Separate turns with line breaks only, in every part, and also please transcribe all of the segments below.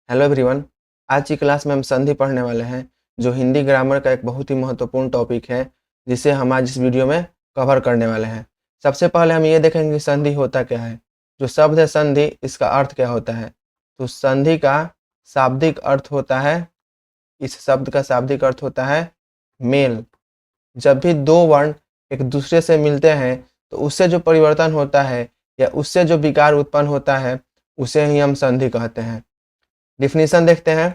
Hello everyone. आज की class में हम संधि पढ़ने वाले हैं जो हिंदी ग्रामर का एक बहुत ही महत्वपूर्ण टॉपिक है जिसे हम आज इस वीडियो में कवर करने वाले हैं। सबसे पहले हम ये देखेंगे कि संधि होता क्या है। जो शब्द है संधि, इसका अर्थ क्या होता है। तो संधि का शाब्दिक अर्थ होता है, इस शब्द का शाब्दिक अर्थ होता है मेल। जब भी दो वर्ण एक दूसरे से मिलते हैं तो उससे जो परिवर्तन होता है या उससे जो विकार उत्पन्न होता है उसे ही हम संधि कहते हैं। डिफिनीशन देखते हैं।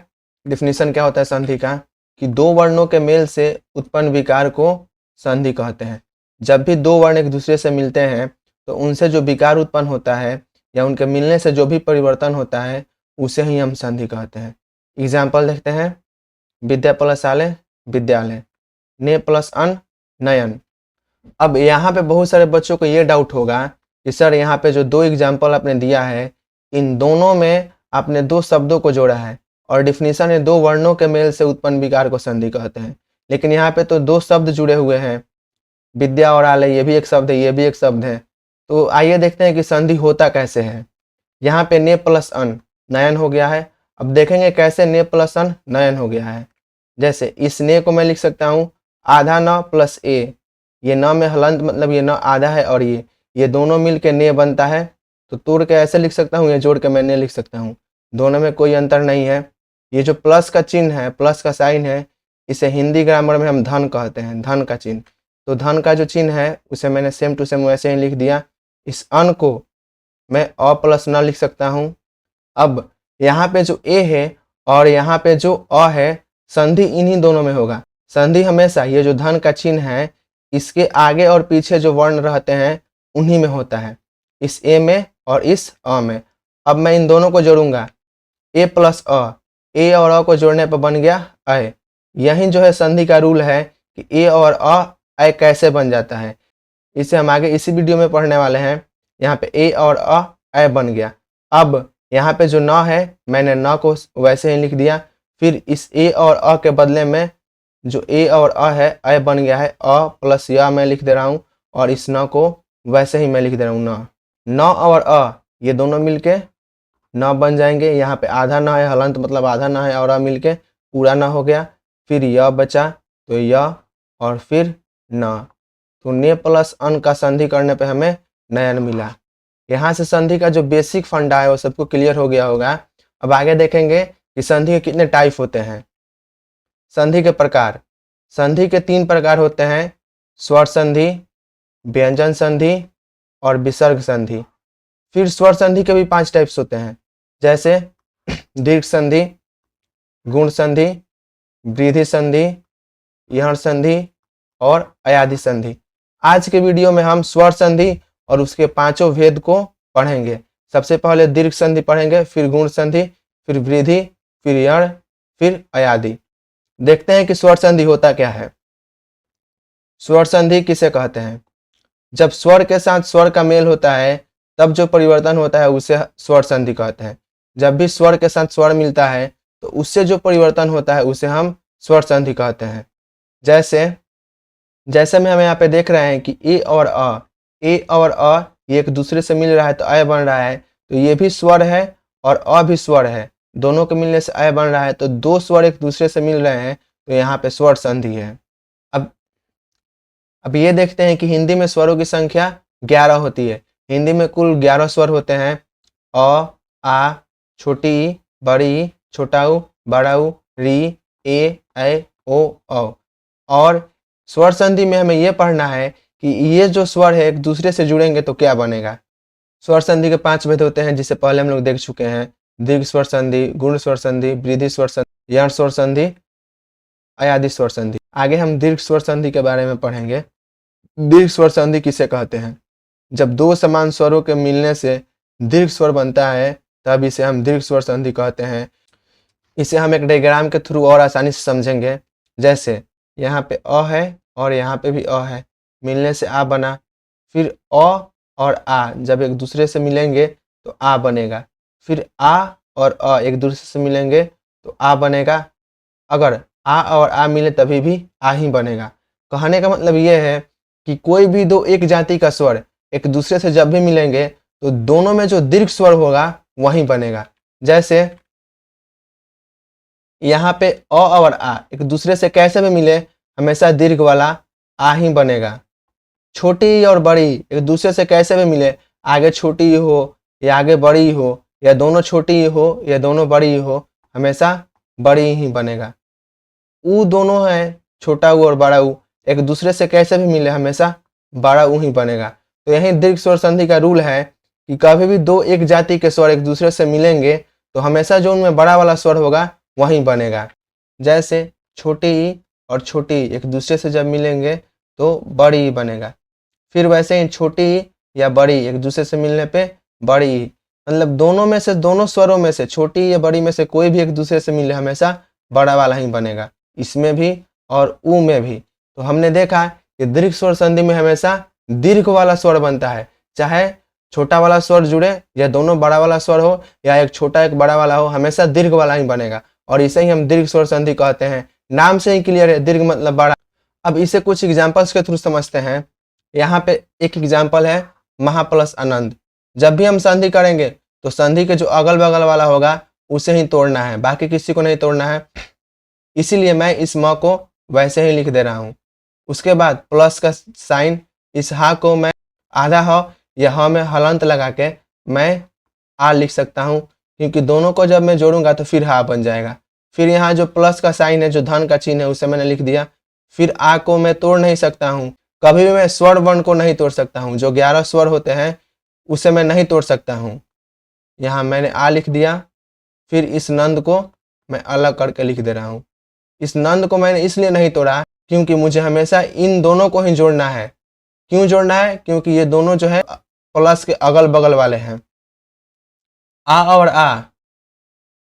डिफिनीशन क्या होता है संधि का, कि दो वर्णों के मेल से उत्पन्न विकार को संधि कहते हैं। जब भी दो वर्ण एक दूसरे से मिलते हैं तो उनसे जो विकार उत्पन्न होता है या उनके मिलने से जो भी परिवर्तन होता है उसे ही हम संधि कहते हैं। एग्जाम्पल देखते हैं। विद्या प्लस आलय विद्यालय, ने प्लस अन नयन। अब यहाँ पे बहुत सारे बच्चों को ये डाउट होगा कि सर यहाँ पे जो दो एग्जाम्पल आपने दिया है इन दोनों में आपने दो शब्दों को जोड़ा है और डिफिनीशन है दो वर्णों के मेल से उत्पन्न विकार को संधि कहते हैं। लेकिन यहाँ पे तो दो शब्द जुड़े हुए हैं, विद्या और आलय, ये भी एक शब्द है, ये भी एक शब्द है। तो आइए देखते हैं कि संधि होता कैसे है। यहाँ पे ने प्लस अन नयन हो गया है। अब देखेंगे कैसे ने प्लस अन नयन हो गया है। जैसे इस ने को मैं लिख सकता हूँ आधा न प्लस ए, ये न में हलंत मतलब ये न आधा है और ये दोनों मिल के ने बनता है। तो तोड़ के ऐसे लिख सकता हूँ, ये जोड़ के मैं ने लिख सकता हूँ, दोनों में कोई अंतर नहीं है। ये जो प्लस का चिन्ह है, प्लस का साइन है, इसे हिंदी ग्रामर में हम धन कहते हैं, धन का चिन्ह। तो धन का जो चिन्ह है उसे मैंने सेम टू सेम वैसे ही लिख दिया। इस अन को मैं अ प्लस न लिख सकता हूँ। अब यहाँ पे जो ए है और यहाँ पे जो अ है, संधि इन्हीं दोनों में होगा। संधि हमेशा ये जो धन का चिन्ह है इसके आगे और पीछे जो वर्ण रहते हैं उन्हीं में होता है, इस ए में और इस अ में। अब मैं इन दोनों को जोड़ूंगा, ए प्लस अ, ए और अ को जोड़ने पर बन गया अय। यही जो है संधि का रूल है कि ए और अय कैसे बन जाता है, इसे हम आगे इसी वीडियो में पढ़ने वाले हैं। यहाँ पे ए और अय बन गया। अब यहाँ पे जो न है मैंने न को वैसे ही लिख दिया, फिर इस ए और अ के बदले में जो ए और अ है अय बन गया है, अ प्लस या मैं लिख दे रहा हूँ और इस न को वैसे ही मैं लिख दे रहा हूँ न और अ ये दोनों मिलके न बन जाएंगे। यहाँ पे आधा न है, हलंत मतलब आधा न है और अ मिलके पूरा न हो गया। फिर य बचा तो य और फिर न, तो ने प्लस अन का संधि करने पे हमें नयन मिला। यहाँ से संधि का जो बेसिक फंडा है वो सबको क्लियर हो गया होगा। अब आगे देखेंगे कि संधि के कितने टाइप होते हैं। संधि के प्रकार, संधि के 3 प्रकार होते हैं, स्वर संधि, व्यंजन संधि और विसर्ग संधि। फिर स्वर संधि के भी 5 टाइप्स होते हैं, जैसे दीर्घ संधि, गुण संधि, वृद्धि संधि, यण संधि और अयादि संधि। आज के वीडियो में हम स्वर संधि और उसके 5 भेद को पढ़ेंगे। सबसे पहले दीर्घ संधि पढ़ेंगे, फिर गुण संधि, फिर वृद्धि, फिर यण, फिर अयादि। देखते हैं कि स्वर संधि होता क्या है। स्वर संधि किसे कहते हैं? जब स्वर के साथ स्वर का मेल होता है तब जो परिवर्तन होता है उसे स्वर संधि कहते हैं। जब भी स्वर के साथ स्वर मिलता है तो उससे जो परिवर्तन होता है उसे हम स्वर संधि कहते हैं। जैसे जैसे में हम यहाँ पे देख रहे हैं कि ए और अ ये एक दूसरे से मिल रहा है तो अय बन रहा है, तो ये भी स्वर है और अ भी स्वर है, दोनों के मिलने से अय बन रहा है, तो दो स्वर एक दूसरे से मिल रहे हैं तो यहाँ पे स्वर संधि है। अब ये देखते हैं कि हिंदी में स्वरों की संख्या 11 होती है। हिंदी में कुल 11 स्वर होते हैं, अ, आ, छोटी ई, बड़ी ई, छोटा ऊ, बड़ा ऊ, री, ए, ऐ, ओ, औ। और स्वर संधि में हमें यह पढ़ना है कि ये जो स्वर है एक दूसरे से जुड़ेंगे तो क्या बनेगा। स्वर संधि के 5 भेद होते हैं जिसे पहले हम लोग देख चुके हैं, दीर्घ स्वर संधि, गुण स्वर संधि, वृद्धि स्वर संधि, यण स्वर संधि, अयादि स्वर संधि। आगे हम दीर्घ स्वर संधि के बारे में पढ़ेंगे। दीर्घ स्वर संधि किसे कहते हैं? जब दो समान स्वरों के मिलने से दीर्घ स्वर बनता है तब इसे हम दीर्घ स्वर संधि कहते हैं। इसे हम एक डायग्राम के थ्रू और आसानी से समझेंगे। जैसे यहाँ पे अ है और यहाँ पे भी अ है, मिलने से आ बना। फिर अ और आ जब एक दूसरे से मिलेंगे तो आ बनेगा। फिर आ और अ एक दूसरे से मिलेंगे तो आ बनेगा। अगर आ और आ मिले तभी भी आ ही बनेगा। कहने का मतलब ये है कि कोई भी दो एक जाति का स्वर एक दूसरे से जब भी मिलेंगे तो दोनों में जो दीर्घ स्वर होगा वही बनेगा। जैसे यहाँ पे अ और आ एक दूसरे से कैसे भी मिले हमेशा दीर्घ वाला आ ही बनेगा। छोटी ई और बड़ी ई एक दूसरे से कैसे भी मिले, आगे छोटी ई हो या आगे बड़ी ई हो या दोनों छोटी ई हो या दोनों बड़ी ई हो, हमेशा बड़ी ई ही बनेगा। ऊ दोनों है, छोटा ऊ और बड़ा ऊ, एक दूसरे से कैसे भी मिले हमेशा बड़ा ऊ ही बनेगा। तो यही दीर्घ स्वर संधि का रूल है कि कभी भी दो एक जाति के स्वर एक दूसरे से मिलेंगे तो हमेशा जो उनमें बड़ा वाला स्वर होगा वही बनेगा। जैसे छोटी ई और छोटी ई एक दूसरे से जब मिलेंगे तो बड़ी ई बनेगा। फिर वैसे ही छोटी ई या बड़ी एक दूसरे से मिलने पे बड़ी ई, मतलब दोनों में से, दोनों स्वरों में से, छोटी या बड़ी में से कोई भी एक दूसरे से मिले हमेशा बड़ा वाला ही बनेगा, इसमें भी और ऊ में भी। तो हमने देखा कि दीर्घ स्वर संधि में हमेशा दीर्घ वाला स्वर बनता है, चाहे छोटा वाला स्वर जुड़े या दोनों बड़ा वाला स्वर हो या एक छोटा एक बड़ा वाला हो, हमेशा दीर्घ वाला ही बनेगा और इसे ही हम दीर्घ स्वर संधि कहते हैं। नाम से ही क्लियर है, दीर्घ मतलब बड़ा। अब इसे कुछ एग्जाम्पल्स के थ्रू समझते हैं। यहाँ पे एक एग्जाम्पल है महा प्लस आनंद। जब भी हम संधि करेंगे तो संधि के जो अगल बगल वाला होगा उसे ही तोड़ना है, बाकी किसी को नहीं तोड़ना है। इसीलिए मैं इस म को वैसे ही लिख दे रहा हूँ। उसके बाद प्लस का साइन, इस हा को मैं आधा ह या ह में हलंत लगा के मैं आ लिख सकता हूँ, क्योंकि दोनों को जब मैं जोड़ूंगा तो फिर हा बन जाएगा। फिर यहाँ जो प्लस का साइन है, जो धन का चिन्ह है, उसे मैंने लिख दिया। फिर आ को मैं तोड़ नहीं सकता हूँ, कभी भी मैं स्वर वर्ण को नहीं तोड़ सकता हूँ, जो 11 स्वर होते हैं उसे मैं नहीं तोड़ सकता हूँ। यहाँ मैंने आ लिख दिया। फिर इस नंद को मैं अलग करके लिख दे रहा हूँ। इस नंद को मैंने इसलिए नहीं तोड़ा क्योंकि मुझे हमेशा इन दोनों को ही जोड़ना है। क्यों जोड़ना है? क्योंकि ये दोनों जो है प्लस के अगल बगल वाले हैं। आ और आ,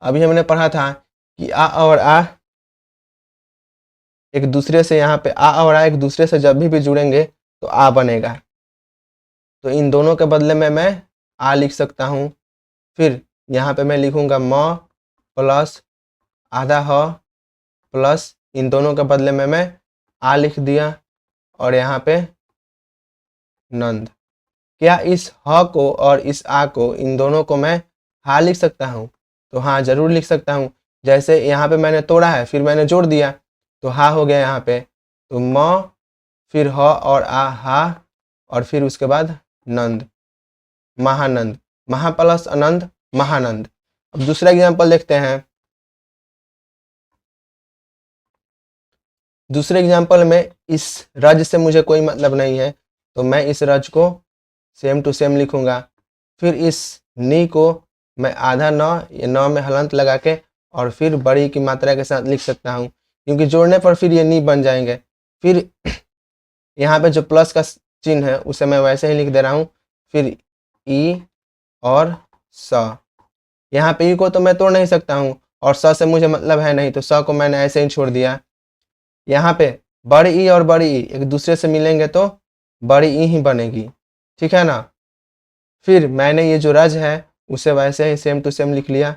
अभी हमने पढ़ा था कि आ और आ एक दूसरे से, यहाँ पे आ और आ एक दूसरे से जब भी जुड़ेंगे तो आ बनेगा। तो इन दोनों के बदले में मैं आ लिख सकता हूँ। फिर यहाँ पे मैं लिखूंगा म प्लस आधा ह प्लस, इन दोनों के बदले में मैं आ लिख दिया और यहाँ पे नंद। क्या इस ह को और इस आ को, इन दोनों को मैं हा लिख सकता हूँ? तो हाँ, जरूर लिख सकता हूँ। जैसे यहाँ पे मैंने तोड़ा है, फिर मैंने जोड़ दिया तो हा हो गया यहाँ पे। तो म, फिर ह और आ, हा, और फिर उसके बाद नंद, महानंद। महा प्लस आनंद, महानंद। अब दूसरा एग्जाम्पल देखते हैं। दूसरे एग्जाम्पल में इस रज से मुझे कोई मतलब नहीं है, तो मैं इस रज को सेम टू सेम लिखूंगा। फिर इस नी को मैं आधा न या न में हलंत लगा के और फिर बड़ी की मात्रा के साथ लिख सकता हूँ, क्योंकि जोड़ने पर फिर ये नी बन जाएंगे। फिर यहाँ पे जो प्लस का चिन्ह है उसे मैं वैसे ही लिख दे रहा हूँ। फिर ई और स, यहाँ पे ई को तो मैं तोड़ नहीं सकता हूँ और स से मुझे मतलब है नहीं, तो स को मैंने ऐसे ही छोड़ दिया। यहाँ पे बड़ी ई और बड़ी ई एक दूसरे से मिलेंगे तो बड़ी ई ही बनेगी, ठीक है ना। फिर मैंने ये जो रज है उसे वैसे ही सेम टू सेम लिख लिया।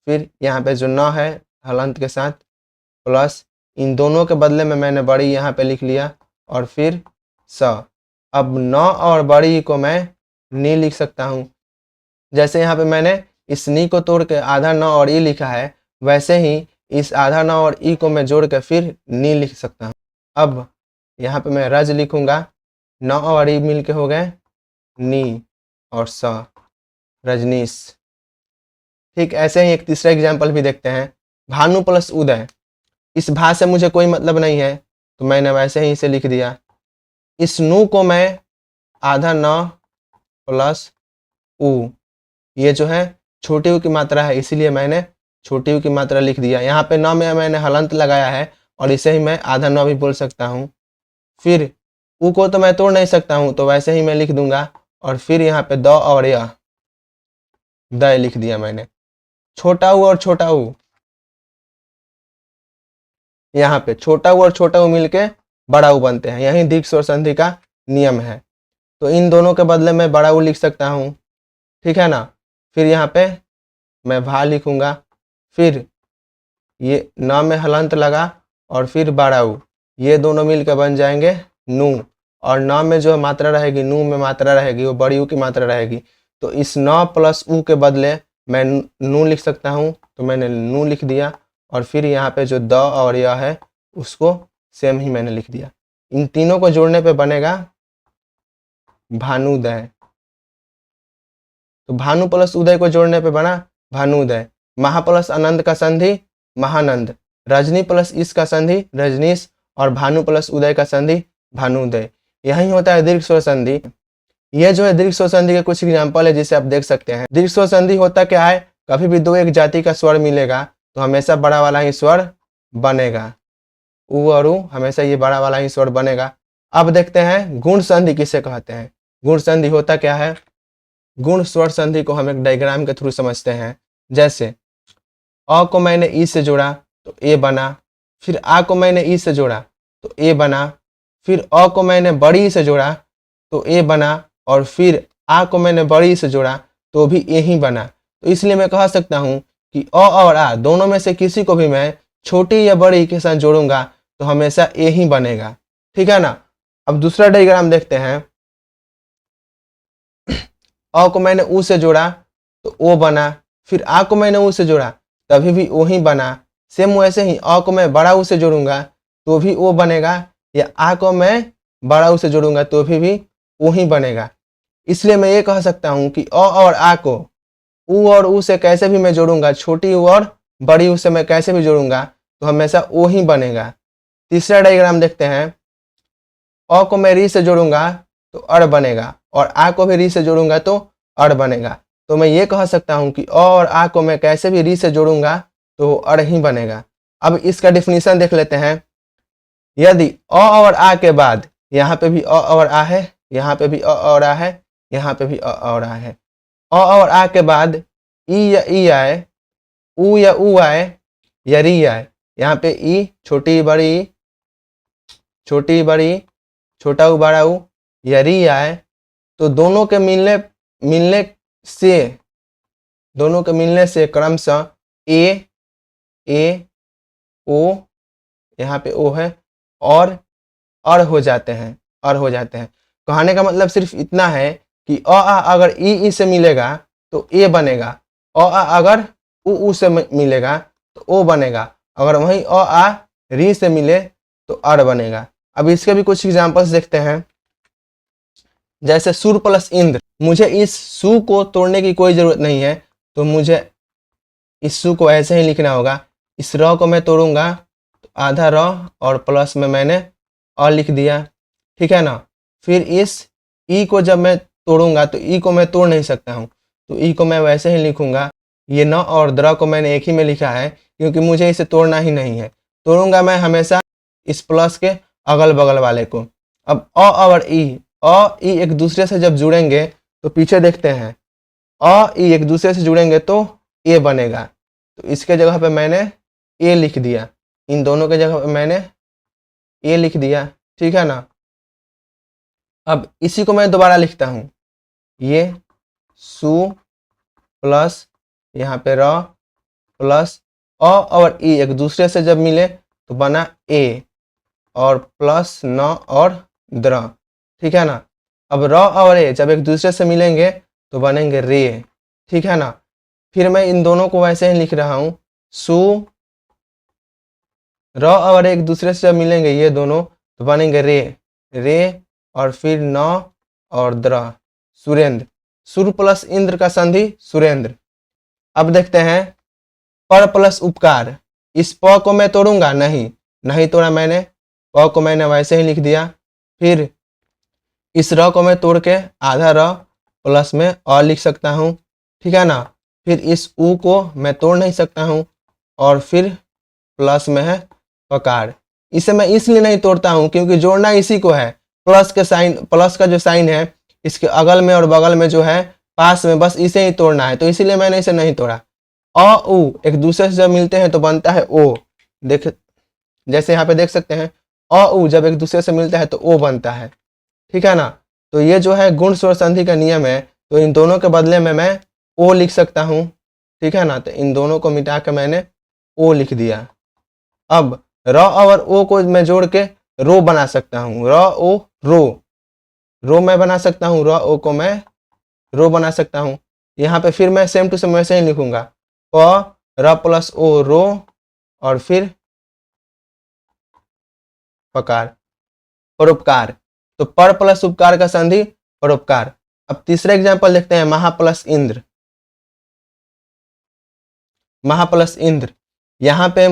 फिर यहाँ पे जो न है हलंत के साथ प्लस, इन दोनों के बदले में मैंने बड़ी यहाँ पे लिख लिया और फिर स। अब न और बड़ी को मैं नी लिख सकता हूँ। जैसे यहाँ पे मैंने इस नी को तोड़ के आधा न और ई लिखा है, वैसे ही इस आधा न और ई को मैं जोड़ के फिर नी लिख सकता हूँ। अब यहाँ पे मैं रज लिखूंगा, न और ई मिल के हो गए नी और स, रजनीश। ठीक ऐसे ही एक तीसरा एग्जाम्पल भी देखते हैं। भानु प्लस उदय। इस भा से मुझे कोई मतलब नहीं है, तो मैंने वैसे ही इसे लिख दिया। इस नु को मैं आधा न प्लस उ, ये जो है छोटी ऊ की मात्रा है, इसीलिए मैंने छोटी ऊ की मात्रा लिख दिया। यहाँ पे न में मैंने हलंत लगाया है और इसे ही मैं आधा न भी बोल सकता हूँ। फिर ऊ को तो मैं तोड़ नहीं सकता हूँ, तो वैसे ही मैं लिख दूंगा और फिर यहाँ पे द और य, द लिख दिया मैंने। छोटा ऊ और छोटा ऊ, यहाँ पे छोटा ऊ और छोटा ऊ मिलके बड़ा ऊ बनते हैं, यही दीर्घ स्वर संधि का नियम है। तो इन दोनों के बदले में बड़ा ऊ लिख सकता हूँ, ठीक है ना। फिर यहाँ पे मैं भा लिखूंगा, फिर ये न में हलंत लगा और फिर बड़ा ऊ, ये दोनों मिलकर बन जाएंगे नू, और न में जो मात्रा रहेगी, नू में मात्रा रहेगी, वो बड़ी ऊ की मात्रा रहेगी। तो इस न प्लस ऊ के बदले मैं नू लिख सकता हूँ, तो मैंने नू लिख दिया और फिर यहाँ पे जो द और य है उसको सेम ही मैंने लिख दिया। इन तीनों को जोड़ने पे बनेगा भानुदय। तो भानु प्लस उदय को जोड़ने पे बना भानुदय। महा प्लस आनंद का संधि महानंद। रजनी प्लस इस का संधि रजनीश। और भानु प्लस उदय का संधि भानुदय। यही होता है दीर्घ स्वर संधि। यह जो है दीर्घ स्वर संधि के कुछ एग्जाम्पल है जिसे आप देख सकते हैं। दीर्घ स्वर संधि होता क्या है, कभी भी दो एक जाति का स्वर मिलेगा तो हमेशा बड़ा वाला ही स्वर बनेगा। उ और उ हमेशा ये बड़ा वाला ही स्वर बनेगा। अब देखते हैं गुण संधि किसे कहते हैं। गुण संधि होता क्या है, गुण स्वर संधि को हम एक डायग्राम के थ्रू समझते हैं। जैसे अ को मैंने ई से जोड़ा तो ए बना, फिर आ को मैंने ई से जोड़ा तो ए बना, फिर अ को मैंने बड़ी से जोड़ा तो ए बना, और फिर आ को मैंने बड़ी से जोड़ा तो भी ए ही बना। तो इसलिए मैं कह सकता हूँ कि अ और आ दोनों में से किसी को भी मैं छोटी या बड़ी के साथ जोड़ूंगा तो हमेशा ए ही बनेगा। ठीक है ना। अब दूसरा डायग्राम देखते हैं। अ को मैंने उ से जोड़ा तो ओ बना, फिर आ को मैंने उ से जोड़ा तभी भी ओ ही बना। सेम वैसे ही अ को मैं बड़ा उ से जोड़ूंगा तो भी ओ बनेगा, या आ को मैं बड़ा उ से जोड़ूंगा तो भी ओ ही बनेगा। इसलिए मैं ये कह सकता हूँ कि अ और आ को उ और उ से कैसे भी मैं जोड़ूंगा, छोटी उ और बड़ी उ से मैं कैसे भी जोड़ूंगा तो हमेशा ओ ही बनेगा। तीसरा डायग्राम देखते हैं। अ को मैं री से जोड़ूंगा तो अड़ बनेगा, और आ को भी री से जोड़ूंगा तो अड़ बनेगा। तो मैं ये कह सकता हूँ कि अ और आ को मैं कैसे भी री से जोड़ूंगा तो अड़ ही बनेगा। अब इसका डिफिनीशन देख लेते हैं। यदि अ और आ के बाद यहाँ पे भी अ और आ है, यहाँ पे भी अ और आ है, यहाँ पे भी अ और आ है, अ और आ के बाद ई या ई आए, उ या उ आए, या री आए, यहाँ पे ई छोटी बड़ी, छोटी बड़ी, छोटा उ बड़ा उ, या री आए, तो दोनों के मिलने से क्रमशः ए ओ, यहाँ पे ओ है, और अड़ हो जाते हैं, अड़ हो जाते हैं। कहने का मतलब सिर्फ इतना है कि अ आ अगर ई से मिलेगा तो ए बनेगा, अ आ अगर उ से मिलेगा तो ओ बनेगा, अगर वहीं अ आ री से मिले तो अड़ बनेगा। अब इसके भी कुछ एग्जांपल्स देखते हैं। जैसे सुर प्लस इंद्र, मुझे इस सु को तोड़ने की कोई जरूरत नहीं है, तो मुझे इस सु को ऐसे ही लिखना होगा। इस र को मैं तोड़ूंगा तो आधा र और प्लस में मैंने अ लिख दिया। ठीक है ना। फिर इस ई को जब मैं तोड़ूंगा तो ई को मैं तोड़ नहीं सकता हूँ, तो ई को मैं वैसे ही लिखूंगा। ये न और द्र को मैंने एक ही में लिखा है क्योंकि मुझे इसे तोड़ना ही नहीं है। तोड़ूंगा मैं हमेशा इस प्लस के अगल बगल वाले को। अब अ और ई, अ ई एक दूसरे से जब जुड़ेंगे तो पीछे देखते हैं, अ ई एक दूसरे से जुड़ेंगे तो ए बनेगा। तो इसके जगह पे मैंने ए लिख दिया, इन दोनों के जगह पे मैंने ए लिख दिया। ठीक है ना। अब इसी को मैं दोबारा लिखता हूँ। ये सु प्लस यहाँ पे र प्लस अ और ई एक दूसरे से जब मिले तो बना ए, और प्लस न और द्र। ठीक है ना। अब र और ए जब एक दूसरे से मिलेंगे तो बनेंगे रे। ठीक है ना। फिर मैं इन दोनों को वैसे ही लिख रहा हूँ। सु र और एक दूसरे से जब मिलेंगे ये दोनों तो बनेंगे रे, रे और फिर न और द्र, सुरेंद्र। सुर प्लस इंद्र का संधि सुरेंद्र। अब देखते हैं पर प्लस उपकार। इस प को मैं तोड़ूंगा नहीं, नहीं तोड़ा मैंने, प को मैंने वैसे ही लिख दिया। फिर इस र को मैं तोड़ के आधा र प्लस में अ लिख सकता हूँ। ठीक है ना। फिर इस उ को मैं तोड़ नहीं सकता हूँ, और फिर प्लस में है पकार। इसे मैं इसलिए नहीं तोड़ता हूँ क्योंकि जोड़ना इसी को है। प्लस के साइन, प्लस का जो साइन है इसके अगल में और बगल में जो है पास में, बस इसे ही तोड़ना है, तो इसीलिए मैंने इसे नहीं तोड़ा। अ उ एक दूसरे से जब मिलते हैं तो बनता है ओ। देख, जैसे यहाँ पे देख सकते हैं, अ उ जब एक दूसरे से मिलता है तो ओ बनता है। ठीक है ना। तो ये जो है गुण स्वर संधि का नियम है, तो इन दोनों के बदले में मैं ओ लिख सकता हूँ। ठीक है ना। तो इन दोनों को मिटा के मैंने ओ लिख दिया। अब र और ओ को मैं जोड़ के रो बना सकता हूँ। र ओ रो, रो मैं बना सकता हूँ, र ओ को मैं रो बना सकता हूँ। यहाँ पे फिर मैं सेम टू सेम वैसे ही लिखूंगा, प र प्लस ओ रो, और फिर पकार, परोपकार। तो पर प्लस उपकार का संधि परोपकार। अब तीसरा एग्जांपल देखते हैं, महा प्लस इंद्र। महा प्लस इंद्र, यहाँ पे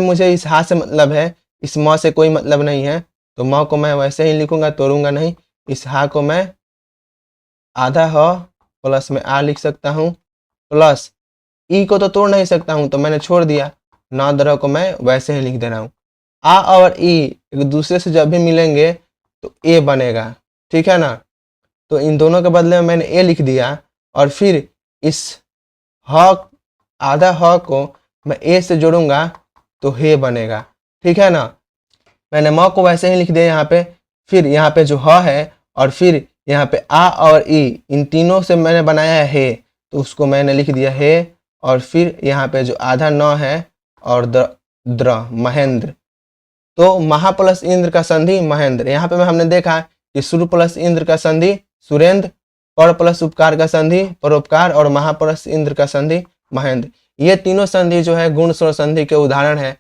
मुझे इस हा से मतलब है, इस म से कोई मतलब नहीं है, तो म को मैं वैसे ही लिखूंगा, तोड़ूंगा नहीं। इस हा को मैं आधा ह प्लस में आ लिख सकता हूँ, प्लस ई को तो तोड़ नहीं सकता हूँ तो मैंने छोड़ दिया, नौ दर को मैं वैसे ही लिख दे रहा हूँ। आ और ई एक दूसरे से जब भी मिलेंगे तो ए बनेगा, ठीक है ना। तो इन दोनों के बदले में मैंने ए लिख दिया, और फिर इस ह आधा ह को मैं ए से जोड़ूंगा तो हे बनेगा, ठीक है ना। मैंने म को वैसे ही लिख दिया यहाँ पे, फिर यहाँ पे जो ह है और फिर यहाँ पे आ और ई, इन तीनों से मैंने बनाया है हे, तो उसको मैंने लिख दिया हे, और फिर यहाँ पे जो आधा न है और द्र महेंद्र। तो महा प्लस इंद्र का संधि महेंद्र। यहाँ पे हमने देखा कि सुर प्लस इंद्र का संधि सुरेंद्र, पर प्लस उपकार का संधि परोपकार, और महा प्लस इंद्र का संधि महेंद्र। ये तीनों संधि जो है गुण स्वर संधि के उदाहरण है।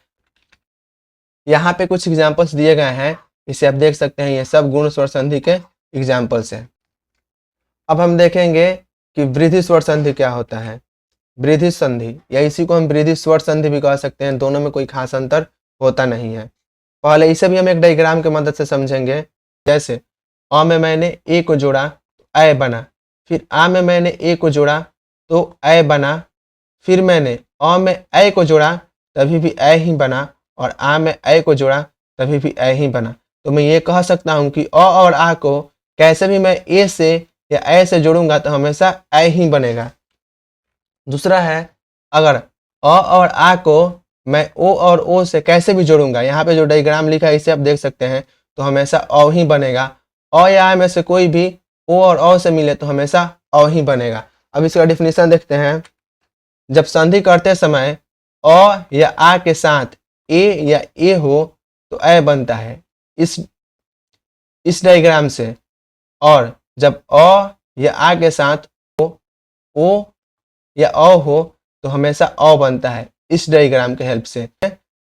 यहाँ पे कुछ एग्जाम्पल्स दिए गए हैं, इसे आप देख सकते हैं, ये सब गुण स्वर संधि के एग्जाम्पल्स हैं। अब हम देखेंगे कि वृद्धि स्वर संधि क्या होता है। वृद्धि संधि या इसी को हम वृद्धि स्वर संधि भी कह सकते हैं, दोनों में कोई खास अंतर होता नहीं है। पहले इसे भी हम एक डायग्राम की मदद से समझेंगे। जैसे अ में मैंने ए को जोड़ा तो ऐ बना, फिर आ में मैंने ए को जोड़ा तो ऐ बना, फिर मैंने अ में ऐ को जोड़ा तभी भी ऐ ही बना, और आ में ऐ को जोड़ा तभी भी ऐ ही बना। तो मैं ये कह सकता हूँ कि अ और आ को कैसे भी मैं ए से या ऐ से जोड़ूंगा तो हमेशा ऐ ही बनेगा। दूसरा है, अगर अ और आ को मैं ओ और ओ से कैसे भी जोड़ूंगा, यहाँ पे जो डायग्राम लिखा है इसे आप देख सकते हैं, तो हमेशा अ ही बनेगा। अ या आ में से कोई भी ओ और अ से मिले तो हमेशा अ ही बनेगा। अब इसका डिफिनीशन देखते हैं। जब संधि करते समय अ या आ के साथ ए या ए हो तो ऐ बनता है इस डायग्राम से, और जब अ या आ के साथ ओ या अ हो तो हमेशा अ बनता है इस डायग्राम के हेल्प से।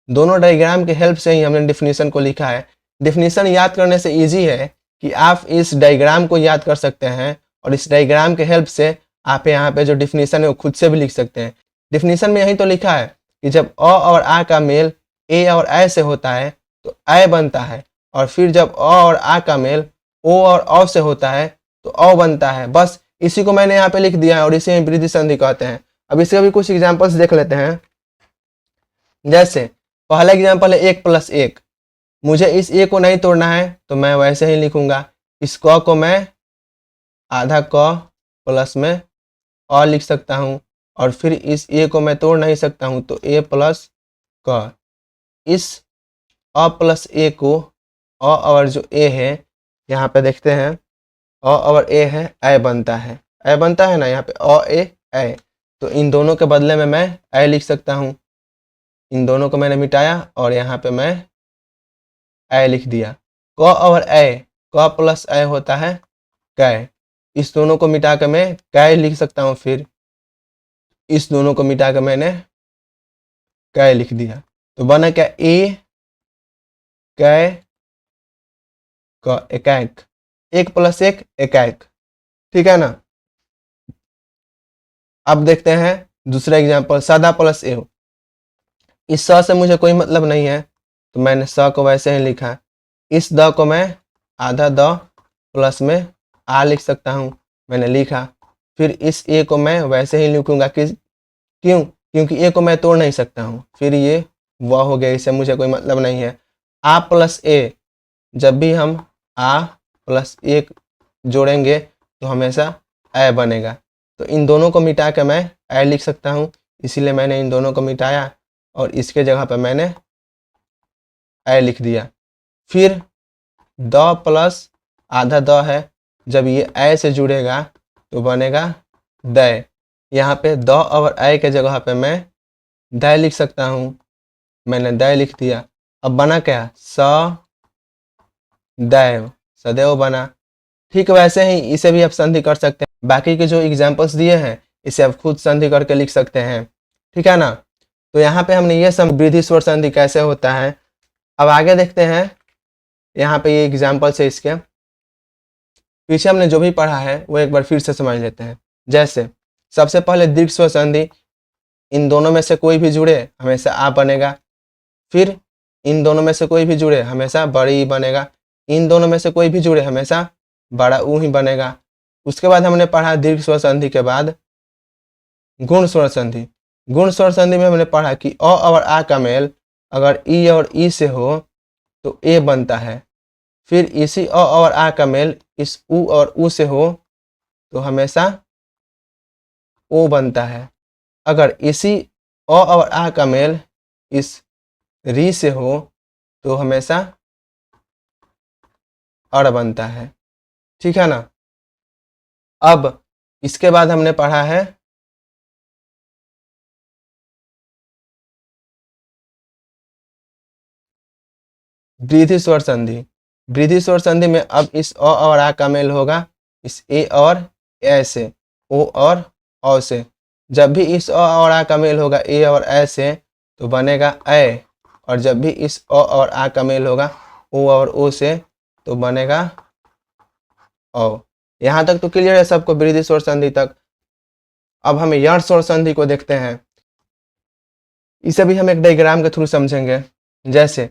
दोनों डायग्राम के हेल्प से ही हमने डिफिनीशन को लिखा है। डिफिनीशन याद करने से इजी है कि आप इस डायग्राम को याद कर सकते हैं, और इस डायग्राम के हेल्प से आप यहाँ पे जो डिफिनीशन है वो खुद से भी लिख सकते हैं। डिफिनीशन में यही तो लिखा है कि जब अ और आ का मेल ए और ऐ से होता है तो ऐ बनता है, और फिर जब अ और आ का मेल ओ और अ से होता है तो अ बनता है। बस इसी को मैंने यहाँ पे लिख दिया है, और इसे वृद्धि संधि कहते हैं। अब इसके भी कुछ एग्जांपल्स देख लेते हैं। जैसे पहला एग्जांपल है 1 + 1। मुझे इस ए को नहीं तोड़ना है तो मैं वैसे ही लिखूंगा। इस क को मैं आधा क प्लस में अ लिख सकता हूँ, और फिर इस ए को मैं तोड़ नहीं सकता हूँ तो ए प्लस क। इस अ प्लस ए को अ और जो ए है यहाँ पे देखते हैं, अ और ए है ऐ बनता है, ऐ बनता है ना यहाँ पे अ ए ऐ। तो इन दोनों के बदले में मैं ऐ लिख सकता हूँ। इन दोनों को मैंने मिटाया और यहाँ पे मैं ऐ लिख दिया। क और ऐ, क प्लस ऐ होता है कै। इस दोनों को मिटा के मैं कै लिख सकता हूँ। फिर इस दोनों को मिटा के मैंने कै लिख दिया, तो बना क्या ए कै क एकाक। 1 + 1 एकाक, ठीक है ना। अब देखते हैं दूसरा एग्जांपल, सदा प्लस ए। इस स से मुझे कोई मतलब नहीं है तो मैंने स को वैसे ही लिखा। इस द को मैं आधा द प्लस में आ लिख सकता हूँ, मैंने लिखा। फिर इस ए को मैं वैसे ही लिखूंगा कि क्योंकि ए को मैं तोड़ नहीं सकता हूँ। फिर ये व हो गया, इससे मुझे कोई मतलब नहीं है। आ प्लस ए, जब भी हम आ प्लस ए जोड़ेंगे तो हमेशा ऐ बनेगा। तो इन दोनों को मिटा के मैं ऐ लिख सकता हूँ, इसीलिए मैंने इन दोनों को मिटाया और इसके जगह पे मैंने ऐ लिख दिया। फिर द प्लस आधा द है, जब ये ऐ से जुड़ेगा तो बनेगा दै। यहाँ पे द और ऐ के जगह पे मैं दै लिख सकता हूँ, मैंने दै लिख दिया। अब बना क्या, स दैव, सदैव बना। ठीक वैसे ही इसे भी आप संधि कर सकते हैं। बाकी के जो एग्जाम्पल्स दिए हैं इसे आप खुद संधि करके लिख सकते हैं, ठीक है ना। तो यहाँ पे हमने ये सब वृद्धि स्वर संधि कैसे होता है। अब आगे देखते हैं, यहाँ पे ये एग्जाम्पल से इसके पीछे हमने जो भी पढ़ा है वो एक बार फिर से समझ लेते हैं। जैसे सबसे पहले दीर्घ स्वर संधि, इन दोनों में से कोई भी जुड़े हमेशा आ बनेगा। फिर इन दोनों में से कोई भी जुड़े हमेशा बड़ी ई बनेगा। इन दोनों में से कोई भी जुड़े हमेशा बड़ा ऊ ही बनेगा। उसके बाद हमने पढ़ा दीर्घ स्वर संधि के बाद गुण स्वर संधि। गुण स्वर संधि में हमने पढ़ा कि अ और आ का मेल अगर ई और ई से हो तो ए बनता है। फिर इसी अ और आ का मेल इस उ और उ से हो तो हमेशा ओ बनता है। अगर इसी अ और आ का मेल इस री से हो तो हमेशा अड़ बनता है। ठीक है ना। अब इसके बाद हमने पढ़ा है वृद्धि स्वर संधि। वृद्धि स्वर संधि में अब इस अ और आ का मेल होगा इस ए और ए से, ओ और औ से। जब भी इस अ और आ का मेल होगा ए और ए से तो बनेगा ऐ, और जब भी इस अ और आ का मेल होगा ओ और ओ से तो बनेगा औ। यहाँ तक तो क्लियर है सबको, वृद्धि स्वर संधि तक। अब हम यण स्वर संधि को देखते हैं। इसे भी हम एक डायग्राम के थ्रू समझेंगे। जैसे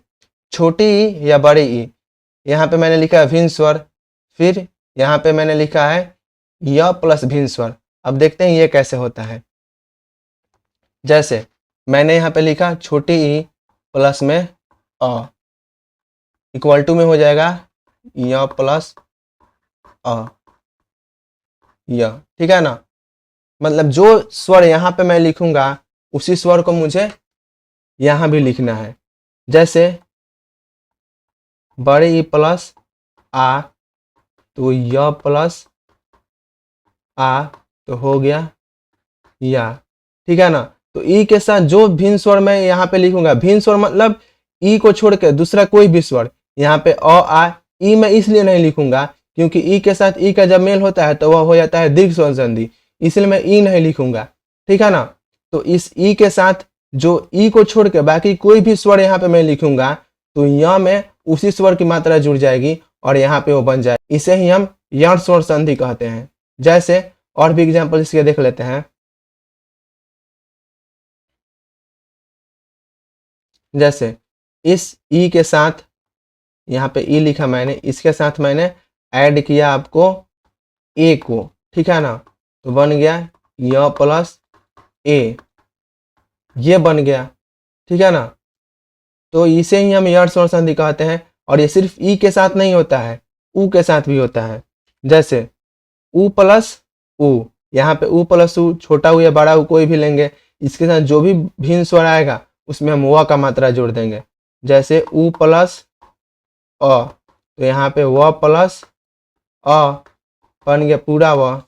छोटी ई या बड़ी ई, यहाँ पे मैंने लिखा है भिन्न स्वर, फिर यहाँ पे मैंने लिखा है य प्लस भिन्न स्वर। अब देखते हैं ये कैसे होता है। जैसे मैंने यहाँ पे लिखा छोटी ई प्लस में अ इक्वल टू में हो जाएगा य प्लस अ य। ठीक है ना। मतलब जो स्वर यहाँ पे मैं लिखूंगा उसी स्वर को मुझे यहाँ भी लिखना है। जैसे बड़े ई प्लस आ तो य प्लस आ तो हो गया या। ठीक है ना। तो ई के साथ जो भिन्न स्वर मैं यहाँ पे लिखूंगा, भिन्न स्वर मतलब ई को छोड़ के दूसरा कोई भी स्वर, यहाँ पे अ आ ई मैं इसलिए नहीं लिखूंगा क्योंकि ई के साथ ई का जब मेल होता है तो वह हो जाता है दीर्घ स्वर संधि, इसलिए मैं ई नहीं लिखूंगा। ठीक है ना। तो इस ई के साथ जो ई को छोड़ के बाकी कोई भी स्वर यहाँ पे मैं लिखूंगा तो यहाँ में उसी स्वर की मात्रा जुड़ जाएगी और यहाँ पे वो बन जाए। इसे ही हम यण स्वर संधि कहते हैं। जैसे और भी एग्जाम्पल इसके देख लेते हैं। जैसे इस ई के साथ यहाँ पे ई लिखा मैंने, इसके साथ मैंने ऐड किया आपको ए को। ठीक है ना। तो बन गया य प्लस ए, ये बन गया। ठीक है ना। तो इसे ही हम यण स्वर संधि कहते हैं। और ये सिर्फ ई के साथ नहीं होता है, ऊ के साथ भी होता है। जैसे ऊ प्लस ऊ, यहाँ पे ऊ प्लस ऊ, छोटा ऊ या बड़ा ऊ कोई भी लेंगे, इसके साथ जो भी भिन्न स्वर आएगा उसमें हम व का मात्रा जोड़ देंगे। जैसे ऊ प्लस अ, तो यहाँ पे व प्लस अ बन गया पूरा व।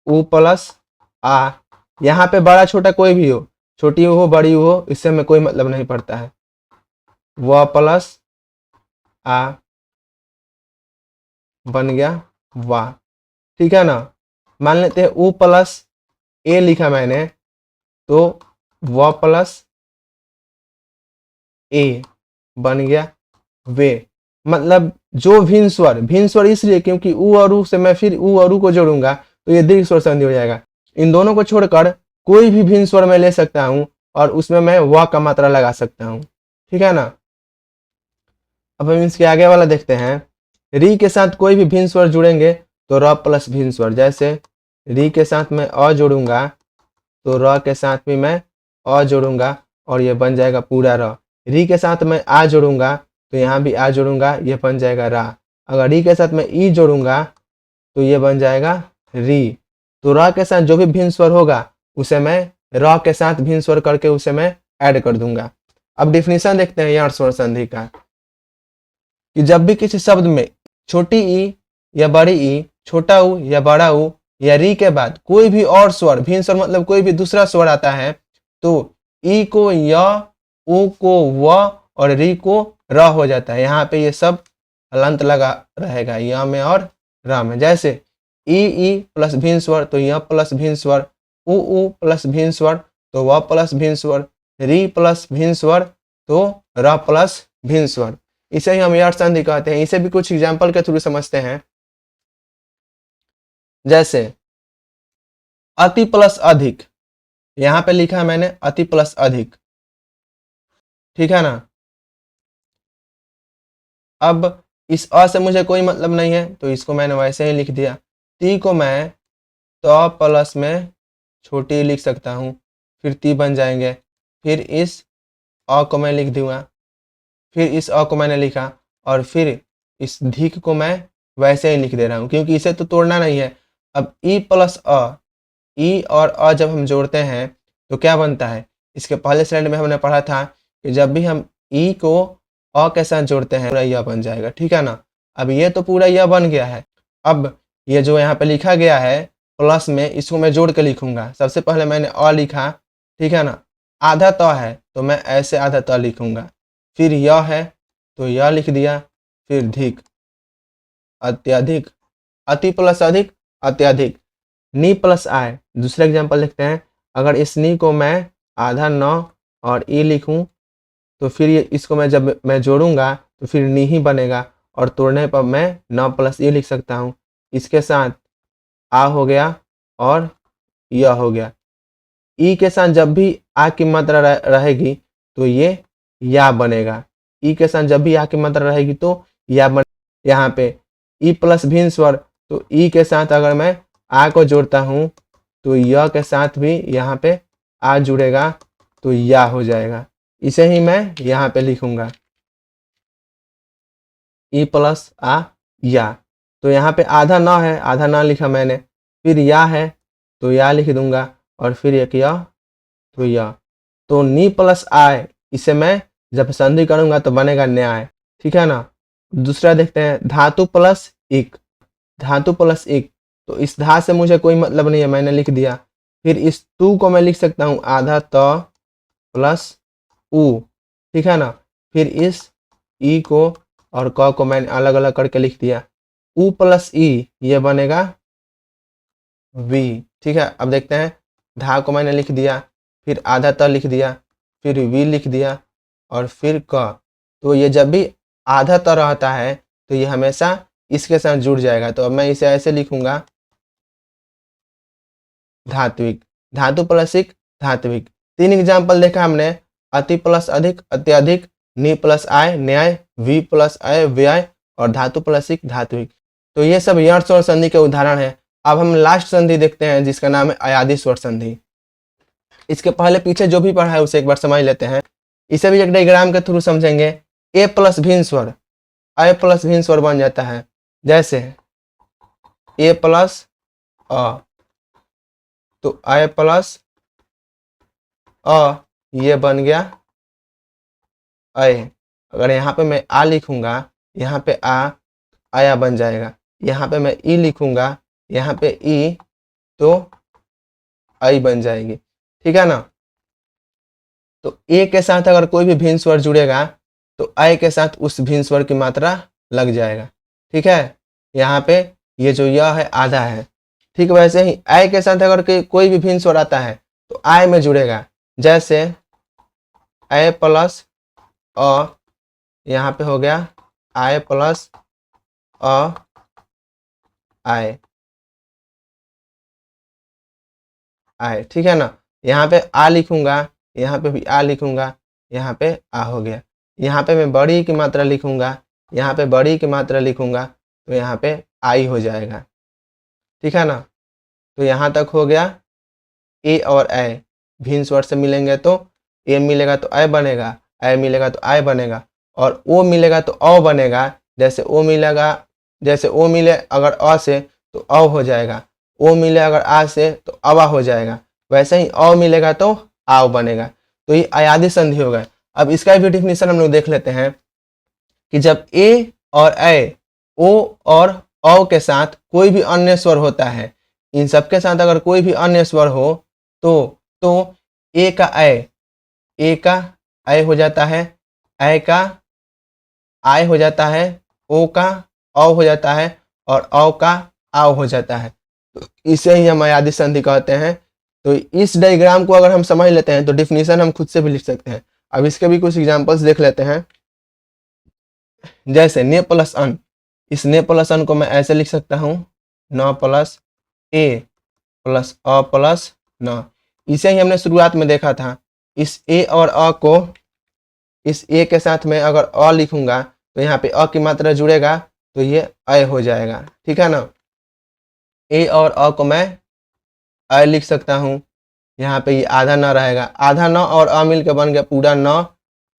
ऊ प्लस आ, यहाँ पे बड़ा छोटा कोई भी हो, छोटी हो बड़ी हो, इससे हमें कोई मतलब नहीं पड़ता है। व प्लस आ बन गया वाह। ठीक है ना। मान लेते हैं ऊ प्लस ए लिखा मैंने तो व प्लस ए बन गया वे। मतलब जो भिन्न स्वर इसलिए क्योंकि ऊ और ऊ से मैं फिर ऊ और ऊ को जोड़ूंगा तो ये दीर्घ स्वर संधि हो जाएगा। इन दोनों को छोड़कर कोई भी भिन्न स्वर मैं ले सकता हूं और उसमें मैं व का मात्रा लगा सकता हूं। ठीक है ना। अब हम इसके आगे वाला देखते हैं। री के साथ कोई भी भिन्न स्वर जुड़ेंगे तो र प्लस भिन्न स्वर। जैसे री के साथ मैं अ जोड़ूंगा तो र के साथ भी मैं अ जोड़ूंगा और ये बन जाएगा पूरा र। री के साथ मैं आ जोड़ूंगा तो यहाँ भी आ जोड़ूंगा, ये बन जाएगा रा। अगर री के साथ मैं ई जोड़ूंगा तो ये बन जाएगा री। तो र के साथ जो भी भिन्न स्वर होगा उसे मैं र के साथ भिन्न स्वर करके उसे मैं ऐड कर दूंगा। अब डिफिनीशन देखते हैं यण स्वर संधि का, कि जब भी किसी शब्द में छोटी ई या बड़ी ई, छोटा ऊ या बड़ा ऊ या री के बाद कोई भी और स्वर, भिन्न स्वर मतलब कोई भी दूसरा स्वर आता है तो ई को य, ऊ को व और री को र हो जाता है। यहाँ पे ये सब हलंत लगा रहेगा य में और र में। जैसे ई प्लस भिन्न स्वर तो य प्लस भिन्न स्वर, ऊ प्लस भिन्न स्वर तो व प्लस भिन्न स्वर, री प्लस भिन्न स्वर तो र प्लस भिन्न स्वर। इसे ही हम यॉट संधि कहते हैं। इसे भी कुछ एग्जाम्पल के थ्रू समझते हैं। जैसे अति प्लस अधिक, यहाँ पे लिखा है मैंने अति प्लस अधिक, ठीक है ना। अब इस अ से मुझे कोई मतलब नहीं है तो इसको मैंने वैसे ही लिख दिया। ती को मैं तो प्लस में छोटी लिख सकता हूँ, फिर ती बन जाएंगे। फिर इस अ को मैं लिख दूंगा, फिर इस अ को मैंने लिखा और फिर इस धिक को मैं वैसे ही लिख दे रहा हूँ क्योंकि इसे तो तोड़ना नहीं है। अब ई प्लस अ, ई और अ जब हम जोड़ते हैं तो क्या बनता है। इसके पहले स्लाइड में हमने पढ़ा था कि जब भी हम ई को अ के साथ जोड़ते हैं पूरा यह बन जाएगा, ठीक है ना। अब ये तो पूरा यह बन गया है। अब ये जो यहाँ पे लिखा गया है प्लस में, इसको मैं जोड़ के लिखूंगा। सबसे पहले मैंने अ लिखा, ठीक है ना। आधा त है तो मैं ऐसे आधा त लिखूंगा, फिर यह है तो यह लिख दिया, फिर धिक, अत्यधिक, अति प्लस अधिक, अत्यधिक, नी प्लस आय। दूसरा एग्जांपल लिखते हैं। अगर इस नी को मैं आधा न और ई लिखूं तो फिर इसको मैं जब मैं जोड़ूंगा तो फिर नी ही बनेगा और तोड़ने पर मैं न प्लस ई लिख सकता हूं। इसके साथ आ हो गया और यह हो गया। ई के साथ जब भी आ की मात्रा रहेगी तो ये या बनेगा। ई के साथ जब भी आ की मात्रा रहेगी तो या बन। यहाँ पे ई प्लस भिन्न स्वर, तो ई के साथ अगर मैं आ को जोड़ता हूँ तो य के साथ भी यहाँ पे आ जुड़ेगा तो या हो जाएगा। इसे ही मैं यहाँ पे लिखूंगा ई प्लस आ या। तो यहाँ पे आधा न है, आधा न लिखा मैंने, फिर या है तो या लिख दूंगा और फिर एक या तो या। तो नी प्लस आय, इसे मैं जब संधि करूंगा तो बनेगा न्याय, ठीक है ना। दूसरा देखते हैं धातु प्लस इक। धातु प्लस इक, तो इस धा से मुझे कोई मतलब नहीं है, मैंने लिख दिया। फिर इस तू को मैं लिख सकता हूँ आधा त प्लस उ, ठीक है ना। फिर इस ई को और क को मैंने अलग अलग करके लिख दिया। उ प्लस ई ये बनेगा वी, ठीक है। अब देखते हैं, धा को मैंने लिख दिया, फिर आधा त लिख दिया, फिर वी लिख दिया और फिर क। तो ये जब भी आधा त रहता है तो ये हमेशा इसके साथ जुड़ जाएगा। तो अब मैं इसे ऐसे लिखूंगा धात्विक, धातु प्लस इक, धात्विक। 3 एग्जाम्पल देखा हमने, अति प्लस अधिक, अत्यधिक, नी प्लस आय, न्याय, वी प्लस आय, व्यय और धातु प्लस इक, धात्विक। तो ये सब यण स्वर संधि के उदाहरण है। अब हम लास्ट संधि देखते हैं जिसका नाम है अयादी स्वर संधि। इसके पहले पीछे जो भी पढ़ा है उसे एक बार समझ लेते हैं। इसे भी एक डायग्राम के थ्रू समझेंगे। ए प्लस भिन्न स्वर, अ प्लस भिन्न स्वर बन जाता है। जैसे ए प्लस अ, तो अ प्लस अ ये बन गया अय। अगर यहाँ पे मैं आ लिखूंगा, यहाँ पे आ आया बन जाएगा। यहाँ पे मैं ई लिखूंगा, यहाँ पे ई तो आई बन जाएगी, ठीक है ना। तो ए के साथ अगर कोई भी भिन्न स्वर जुड़ेगा तो आई के साथ उस भिन्न स्वर की मात्रा लग जाएगा, ठीक है। यहाँ पे ये जो यह है आधा है, ठीक। वैसे ही आई के साथ अगर कोई भी भिन्न स्वर आता है तो आई में जुड़ेगा। जैसे ए प्लस अ, यहाँ पे हो गया आई प्लस अ आई, आई, ठीक है ना। यहाँ पे आ लिखूंगा, यहाँ पे भी आ लिखूंगा, यहाँ पे आ हो गया। यहाँ पे मैं बड़ी की मात्रा लिखूंगा, यहाँ पे बड़ी की मात्रा लिखूंगा तो यहाँ पे आई हो जाएगा, ठीक है ना। तो यहाँ तक हो गया ए और ए भिन्न स्वर से मिलेंगे तो ए मिलेगा तो ए बनेगा, ए मिलेगा तो आई बनेगा और ओ मिलेगा तो औ बनेगा। जैसे ओ मिलेगा, जैसे ओ मिले अगर अ से तो अ हो जाएगा, ओ मिले अगर आ से तो अवा हो जाएगा। वैसे ही अ मिलेगा तो आव बनेगा। तो ये अयादी संधि हो गए। अब इसका भी डिफिनीशन हम लोग देख लेते हैं कि जब ए और ए, ओ और औ के साथ कोई भी अन्य स्वर होता है, इन सबके साथ अगर कोई भी अन्य स्वर हो तो ए का ए का ए हो जाता है, ए का आय हो जाता है, ओ का औ हो जाता है और औ का आव हो जाता है। तो इसे ही हम अयादी संधि कहते हैं। तो इस डायग्राम को अगर हम समझ लेते हैं तो डिफिनीशन हम खुद से भी लिख सकते हैं। अब इसके भी कुछ एग्जांपल्स देख लेते हैं। जैसे न प्लस अन, इस न प्लस अन को मैं ऐसे लिख सकता हूँ, न प्लस ए प्लस अ प्लस न। इसे ही हमने शुरुआत में देखा था। इस ए और अ को, इस ए के साथ में अगर अ लिखूंगा तो यहाँ पे अ की मात्रा जुड़ेगा तो ये अ हो जाएगा, ठीक है ना। ए और अ को मैं अ लिख सकता हूँ। यहाँ पे ये आधा न रहेगा, आधा न और अ मिल के बन गया पूरा न।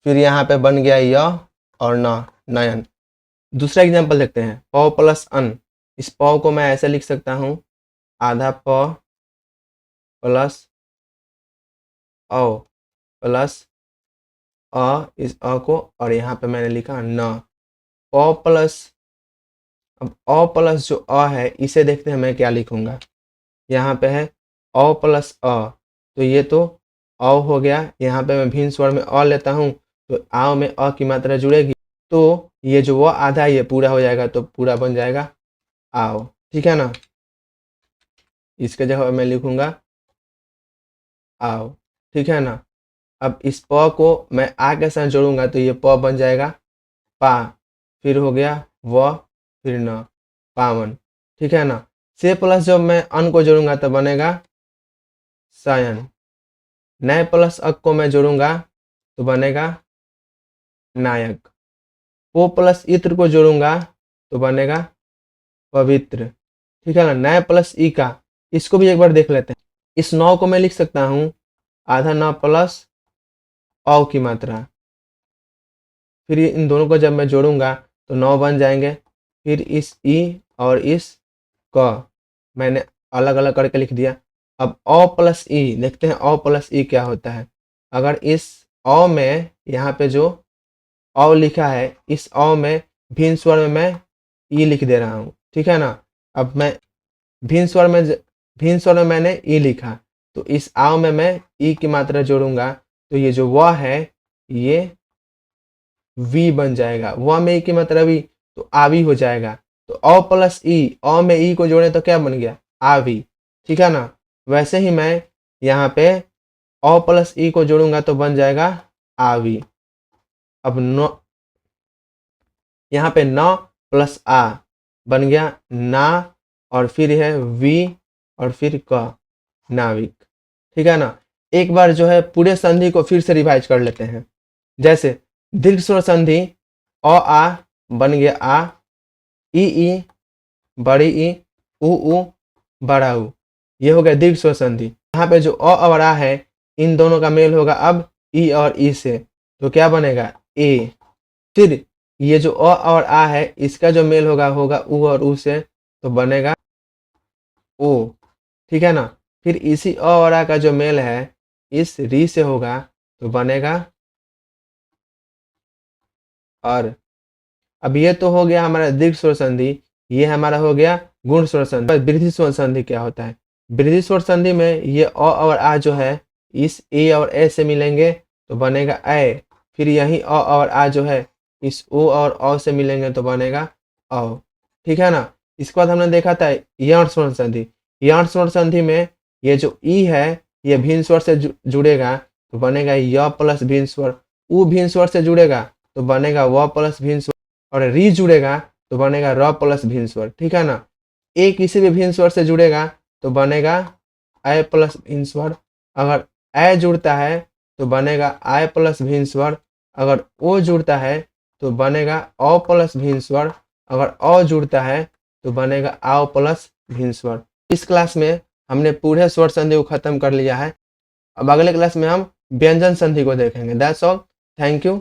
फिर यहाँ पे बन गया य और न, नयन। दूसरा एग्जांपल देखते हैं, प प्लस अन। इस प को मैं ऐसे लिख सकता हूँ, आधा प प्लस अ प्लस अ, इस अ को, और यहाँ पे मैंने लिखा न। प प्लस, अब अ प्लस जो अ है इसे देखते हैं मैं क्या लिखूंगा। यहाँ पे है अ प्लस अ, तो ये तो अ हो गया। यहाँ पे मैं भिन्न स्वर में अ लेता हूँ तो आओ में अ की मात्रा जुड़ेगी, तो ये जो वो आधा ये पूरा हो जाएगा, तो पूरा बन जाएगा आओ, ठीक है ना। इसके जगह मैं लिखूंगा आओ, ठीक है ना। अब इस प को मैं आ के साथ जोड़ूंगा तो ये प बन जाएगा पा, फिर हो गया व, फिर न, पावन, ठीक है ना। से प्लस जब मैं अन को जोड़ूंगा तो बनेगा सायन। नए प्लस अक को मैं जोड़ूंगा तो बनेगा नायक। पो प्लस इत्र को जोड़ूंगा तो बनेगा पवित्र, ठीक है ना। नए प्लस ई का, इसको भी एक बार देख लेते हैं। इस 9 को मैं लिख सकता हूँ, आधा न प्लस औ की मात्रा। फिर इन दोनों को जब मैं जोड़ूंगा तो 9 बन जाएंगे। फिर इस ई और इस क मैंने अलग अलग करके लिख दिया। अब अ प्लस ई देखते हैं, अ प्लस ई क्या होता है। अगर इस अ में यहाँ पे जो अ लिखा है, इस अ में भिन्न स्वर में मैं ई लिख दे रहा हूँ, ठीक है ना। अब मैं भिन्न स्वर में मैंने ई लिखा, तो इस आओ में मैं ई की मात्रा जोड़ूंगा तो ये जो व है ये वी बन जाएगा। व में ई की मात्रा वी, तो आवी हो जाएगा। तो अ प्लस ई, अ में ई को जोड़े तो क्या बन गया आवी, ठीक है ना। वैसे ही मैं यहाँ पे अ प्लस ई को जोड़ूंगा तो बन जाएगा आवी। अब न, यहाँ पे न प्लस आ बन गया ना, और फिर है वी और फिर क, नाविक, ठीक है ना। एक बार जो है पूरे संधि को फिर से रिवाइज कर लेते हैं। जैसे दीर्घ स्वर संधि अ आ बन गया आ, ई बड़ी ई, उ बड़ा उ, ये हो गया दीर्घ स्वर संधि। यहाँ पे जो अ और आ है इन दोनों का मेल होगा अब ई और ई से, तो क्या बनेगा ए। फिर ये जो अ और आ है इसका जो मेल होगा उ और उ से, तो बनेगा ओ, ठीक है ना। फिर इसी अ और आ का जो मेल है इस री से होगा तो बनेगा और। अब ये तो हो गया हमारा दीर्घ स्वर संधि, ये हमारा हो गया गुण स्वर संधि। वृद्धि स्वर संधि क्या होता है? वृद्धि स्वर संधि में ये अ और आ जो है इस ए और ए से मिलेंगे तो बनेगा ए। फिर यही अ और आ जो है इस ओ और औ से मिलेंगे तो बनेगा औ, ठीक है ना। इसके बाद हमने देखा था यण स्वर संधि। यण स्वर संधि में ये जो ई है ये भिन्न स्वर से जुड़ेगा तो बनेगा य प्लस भिन्न स्वर। उ भिन्न स्वर से जुड़ेगा तो बनेगा व प्लस भिन्न स्वर, और री जुड़ेगा तो बनेगा र प्लस भिन्न स्वर, ठीक है ना। ए किसी भी भिन्न स्वर से जुड़ेगा तो बनेगा ए प्लस भिन्न स्वर। अगर ए जुड़ता है तो बनेगा आई प्लस भिन्न स्वर। अगर ओ जुड़ता है तो बनेगा अ प्लस भिन्न स्वर। अगर अ जुड़ता है तो बनेगा आओ प्लस भिन्न स्वर। इस क्लास में हमने पूरे स्वर संधि को खत्म कर लिया है। अब अगले क्लास में हम व्यंजन संधि को देखेंगे। That's all, thank you.